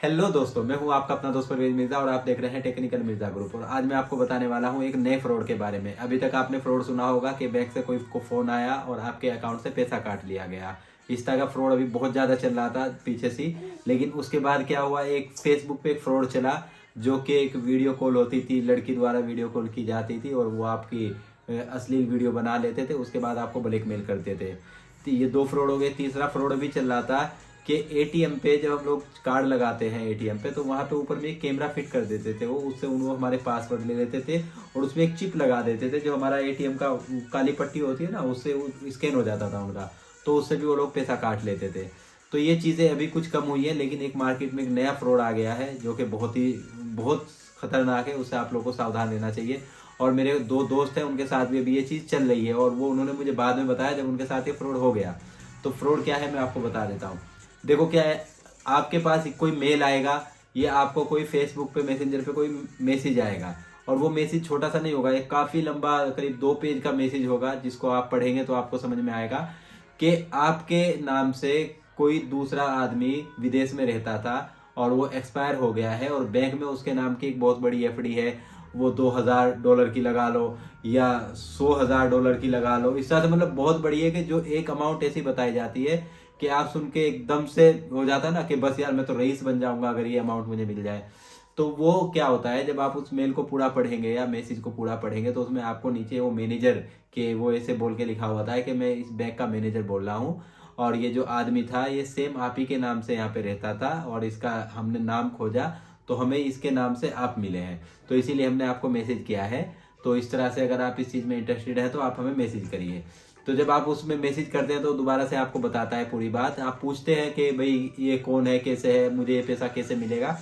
Hello दोस्तों, मैं हूं आपका अपना दोस्त परवेज मिर्जा और आप देख रहे हैं टेक्निकल मिर्जा ग्रुप। और आज मैं आपको बताने वाला हूं एक नए फ्रॉड के बारे में। अभी तक आपने फ्रॉड सुना होगा कि बैंक से कोई को फोन आया और आपके अकाउंट से पैसा काट लिया गया। इस तरह का फ्रॉड अभी बहुत ज़्यादा चल रहा था पीछे से। लेकिन उसके बाद क्या हुआ, एक फेसबुक पे एक फ्रॉड चला जो कि एक वीडियो कॉल होती थी, लड़की द्वारा वीडियो कॉल की जाती थी और वो आपकी अश्लील वीडियो बना लेते थे, उसके बाद आपको ब्लैकमेल करते थे। तो ये दो फ्रॉड हो गए। तीसरा फ्रॉड अभी चल रहा था कि एटीएम पे जब हम लोग कार्ड लगाते हैं एटीएम पे, तो वहाँ पे ऊपर में एक कैमरा फिट कर देते थे वो, उससे वो हमारे पासवर्ड ले लेते थे और उसमें एक चिप लगा देते थे जो हमारा एटीएम का काली पट्टी होती है ना, उससे स्कैन हो जाता था उनका, तो उससे भी वो लोग पैसा काट लेते थे। तो ये चीज़ें अभी कुछ कम हुई है, लेकिन एक मार्केट में एक नया फ्रॉड आ गया है जो कि बहुत खतरनाक है। उससे आप लोग को सावधान रहना चाहिए। और मेरे दो दोस्त हैं, उनके साथ भी अभी ये चीज़ चल रही है और वो उन्होंने मुझे बाद में बताया जब उनके साथ ये फ्रॉड हो गया। तो फ्रॉड क्या है मैं आपको बता देता हूँ। देखो क्या है, आपके पास कोई मेल आएगा या आपको कोई फेसबुक पे मैसेंजर पे कोई मैसेज आएगा और वो मैसेज छोटा सा नहीं होगा, एक काफ़ी लंबा करीब 2 पेज का मैसेज होगा जिसको आप पढ़ेंगे तो आपको समझ में आएगा कि आपके नाम से कोई दूसरा आदमी विदेश में रहता था और वो एक्सपायर हो गया है और बैंक में उसके नाम की एक बहुत बड़ी एफडी है। वो $2000 की लगा लो या $100,000 की लगा लो। इस तरह से मतलब बहुत बड़ी है कि जो एक अमाउंट ऐसी बताई जाती है कि आप सुन के एकदम से हो जाता है ना कि बस यार मैं तो रईस बन जाऊंगा अगर ये अमाउंट मुझे मिल जाए। तो वो क्या होता है, जब आप उस मेल को पूरा पढ़ेंगे या मैसेज को पूरा पढ़ेंगे तो उसमें आपको नीचे वो मैनेजर के वो ऐसे बोल के लिखा हुआ था कि मैं इस बैंक का मैनेजर बोल रहा हूँ और ये जो आदमी था ये सेम आप ही के नाम से यहाँ पे रहता था और इसका हमने नाम खोजा तो हमें इसके नाम से आप मिले हैं, तो इसीलिए हमने आपको मैसेज किया है। तो इस तरह से अगर आप इस चीज़ में इंटरेस्टेड है तो आप हमें मैसेज करिए। तो जब आप उसमें मैसेज करते हैं तो दोबारा से आपको बताता है पूरी बात। आप पूछते हैं कि भाई ये कौन है, कैसे है, मुझे ये पैसा कैसे मिलेगा।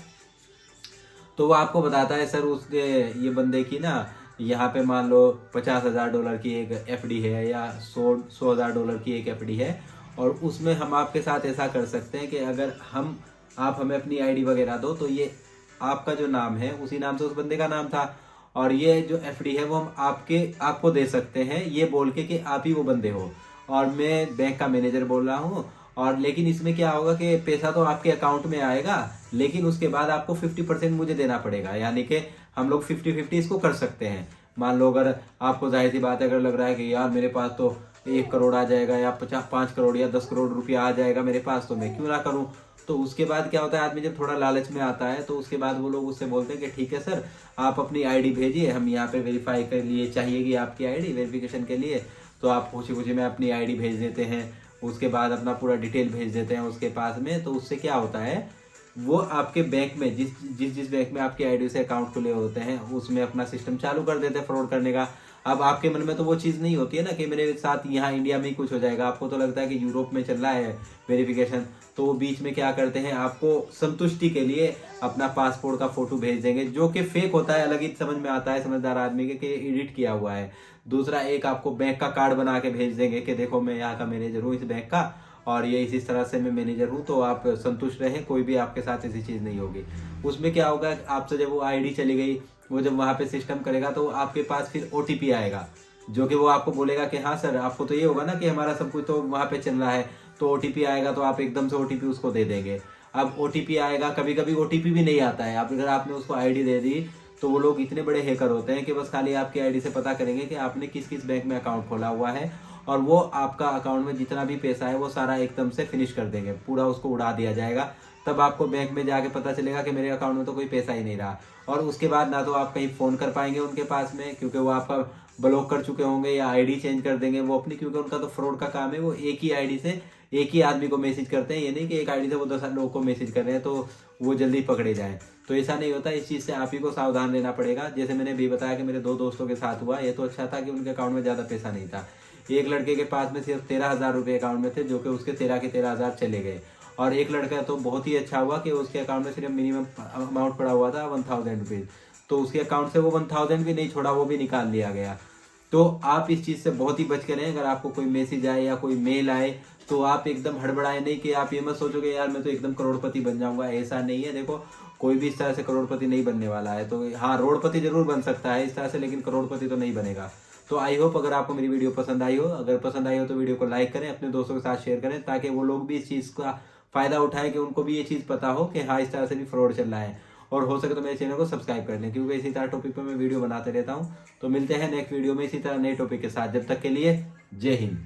तो वो आपको बताता है सर उसके ये बंदे की ना यहाँ पे मान लो $50,000 की एक एफडी है या $100,000 की एक एफडी है और उसमें हम आपके साथ ऐसा कर सकते हैं कि अगर आप हमें अपनी आईडी वगैरह दो तो ये आपका जो नाम है उसी नाम से उस बंदे का नाम था और ये जो एफडी है वो हम आपको दे सकते हैं ये बोल के कि आप ही वो बंदे हो और मैं बैंक का मैनेजर बोल रहा हूँ। और लेकिन इसमें क्या होगा कि पैसा तो आपके अकाउंट में आएगा लेकिन उसके बाद आपको 50% मुझे देना पड़ेगा, यानी कि हम लोग 50-50 इसको कर सकते हैं। मान लो अगर आपको जाहिर सी बात है अगर लग रहा है कि यार मेरे पास तो 1 करोड़ आ जाएगा या 5 करोड़ या 10 करोड़ रुपया आ जाएगा मेरे पास, तो मैं क्यों ना करूं। तो उसके बाद क्या होता है, आदमी जब थोड़ा लालच में आता है तो उसके बाद वो लोग उससे बोलते हैं कि ठीक है सर आप अपनी आईडी भेजिए, हम यहाँ पे वेरीफाई के लिए चाहिएगी आपकी आईडी वेरिफिकेशन के लिए। तो आप खुशी खुशी में अपनी आईडी भेज देते हैं, उसके बाद अपना पूरा डिटेल भेज देते हैं उसके पास में। तो उससे क्या होता है, वो आपके बैंक में जिस बैंक में आपके आईडी से अकाउंट खुले होते हैं उसमें अपना सिस्टम चालू कर देते हैं फ्रॉड करने का। अब आपके मन में तो वो चीज़ नहीं होती है ना कि मेरे साथ यहाँ इंडिया में ही कुछ हो जाएगा, आपको तो लगता है कि यूरोप में चल रहा है वेरिफिकेशन। तो वो बीच में क्या करते हैं, आपको संतुष्टि के लिए अपना पासपोर्ट का फोटो भेज देंगे जो कि फेक होता है, अलग ही समझ में आता है समझदार आदमी के कि एडिट किया हुआ है। दूसरा एक आपको बैंक का कार्ड बना के भेज देंगे कि देखो मैं यहाँ का मैनेजर हूँ इस बैंक का और ये इसी तरह से मैं मैनेजर हूँ, तो आप संतुष्ट रहें, कोई भी आपके साथ ऐसी चीज़ नहीं होगी। उसमें क्या होगा, आपसे जब वो आईडी चली गई, वो जब वहाँ पे सिस्टम करेगा तो आपके पास फिर ओटीपी आएगा जो कि वो आपको बोलेगा कि हाँ सर, आपको तो ये होगा ना कि हमारा सब कुछ तो वहाँ पे चल रहा है। तो ओटीपी आएगा तो आप एकदम से ओटीपी उसको दे देंगे। अब ओटीपी आएगा, कभी कभी ओटीपी भी नहीं आता है, आप अगर आपने उसको आईडी दे दी तो वो लोग इतने बड़े हैकर होते हैं कि बस खाली आपकी आईडी से पता करेंगे कि आपने किस किस बैंक में अकाउंट खोला हुआ है और वो आपका अकाउंट में जितना भी पैसा है वो सारा एकदम से फिनिश कर देंगे, पूरा उसको उड़ा दिया जाएगा। तब आपको बैंक में जाके पता चलेगा कि मेरे अकाउंट में तो कोई पैसा ही नहीं रहा। और उसके बाद ना तो आप कहीं फ़ोन कर पाएंगे उनके पास में क्योंकि वो आपका ब्लॉक कर चुके होंगे या आईडी चेंज कर देंगे वो अपनी, क्योंकि उनका तो फ्रॉड का काम है। वो एक ही आईडी से एक ही आदमी को मैसेज करते हैं, ये नहीं कि एक आईडी से वो 10 लोगों को मैसेज कर रहे हैं तो वो जल्दी पकड़े जाएं। तो ऐसा नहीं होता, इस चीज़ से आप ही को सावधान रहना पड़ेगा। जैसे मैंने भी बताया कि मेरे 2 दोस्तों के साथ हुआ, ये तो अच्छा था कि उनके अकाउंट में ज़्यादा पैसा नहीं था। एक लड़के के पास में सिर्फ 13,000 रुपये अकाउंट में थे जो कि उसके 13 के 13,000 चले गए। और एक लड़का तो बहुत ही अच्छा हुआ कि उसके अकाउंट में सिर्फ मिनिमम अमाउंट पड़ा हुआ था 1,000 रुपीज़, तो उसके अकाउंट से वो 1,000 भी नहीं छोड़ा, वो भी निकाल लिया गया। तो आप इस चीज़ से बहुत ही बच कर रहें। अगर आपको कोई मैसेज आए या कोई मेल आए तो आप एकदम हड़बड़ाए नहीं कि आप ये मत सोचोगे यार मैं तो एकदम करोड़पति बन जाऊंगा, ऐसा नहीं है। देखो कोई भी इस तरह से करोड़पति नहीं बनने वाला है। तो हाँ, रोड़पति जरूर बन सकता है इस तरह से, लेकिन करोड़पति तो नहीं बनेगा। तो आई होप अगर आपको मेरी वीडियो पसंद आई हो, अगर पसंद आई हो तो वीडियो को लाइक करें, अपने दोस्तों के साथ शेयर करें ताकि वो लोग भी इस चीज़ का फ़ायदा उठाएं, कि उनको भी ये चीज़ पता हो कि हाँ इस तरह से भी फ्रॉड चल रहा है। और हो सके तो मेरे चैनल को सब्सक्राइब कर लें, क्योंकि इसी तरह टॉपिक पर मैं वीडियो बनाते रहता हूँ। तो मिलते हैं नेक्स्ट वीडियो में इसी तरह नए टॉपिक के साथ। जब तक के लिए जय हिंद।